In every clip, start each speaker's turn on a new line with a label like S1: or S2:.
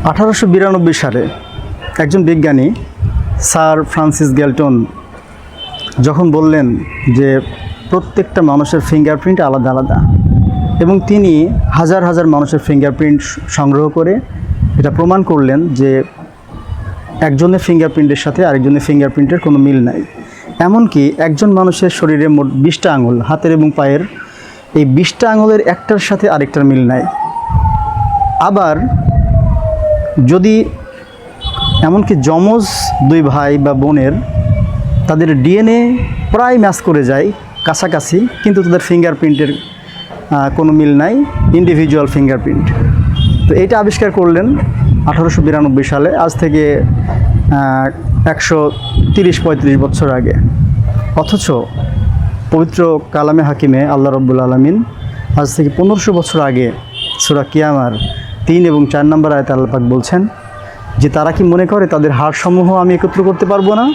S1: 1892 সালে একজন বিজ্ঞানী স্যার ফ্রান্সিস গ্যালটন যখন বললেন যে প্রত্যেকটা মানুষের ফিঙ্গারপ্রিন্ট আলাদা আলাদা এবং তিনি হাজার হাজার মানুষের ফিঙ্গারপ্রিন্ট সংগ্রহ করে এটা প্রমাণ করলেন যে একজনের ফিঙ্গারপ্রিন্টের সাথে আরেকজনের ফিঙ্গারপ্রিন্টের কোনো মিল নাই। এমনকি একজন মানুষের শরীরে মোট 20টা আঙুল, হাতের এবং পায়ের, এই 20টা আঙুলের একটার সাথে আরেকটার মিল নাই। আবার যদি এমনকি যমজ দুই ভাই বা বোনের তাদের ডিএনএ প্রায় ম্যাচ করে যায়, কাছাকাছি, কিন্তু তাদের ফিঙ্গারপ্রিন্টের কোনো মিল নাই, ইন্ডিভিজুয়াল ফিঙ্গারপ্রিন্ট। তো এটা আবিষ্কার করলেন 1892 সালে, আজ থেকে 130-35 বছর আগে। অথচ পবিত্র কালামে হাকিমে আল্লাহ রাব্বুল আলামিন আজ থেকে 1500 বছর আগে সূরা কিয়ামার 3 এবং 4 নম্বর আয়াতে আল্লাহ পাক বলছেন যে তারা কি মনে করে তাদের হাড়সমূহ আমি একত্র করতে পারবো না?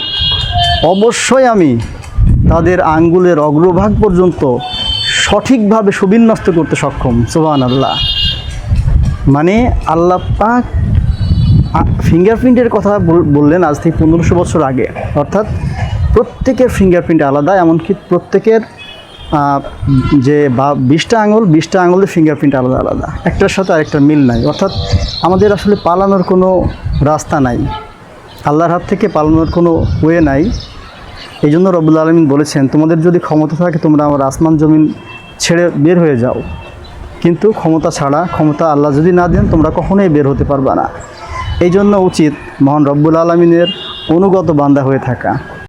S1: অবশ্যই আমি তাদের আঙ্গুলের অগ্রভাগ পর্যন্ত সঠিকভাবে সুবিন্যস্ত করতে সক্ষম। সুবহানাল্লাহ। মানে আল্লাহ পাক ফিঙ্গারপ্রিন্টের কথা বললেন আজ থেকে 1500 বছর আগে, অর্থাৎ প্রত্যেকের ফিঙ্গারপ্রিন্ট আলাদা, এমনকি প্রত্যেকের যে 20টা আঙুলের ফিঙ্গারপ্রিন্ট আলাদা আলাদা, একটার সাথে আরেকটার মিল নাই। অর্থাৎ আমাদের আসলে পালানোর কোনো রাস্তা নাই, আল্লাহর হাত থেকে পালানোর কোনো ওয়ে নাই। এই জন্য রব্বুল আলামিন বলেছেন, তোমাদের যদি ক্ষমতা থাকে তোমরা আমার আসমান জমিন ছেড়ে বের হয়ে যাও, কিন্তু ক্ষমতা আল্লাহ যদি না দেন তোমরা কখনোই বের হতে পারবে না। এই জন্য উচিত মহান রব্বুল আলামিনের অনুগত বান্দা হয়ে থাকা।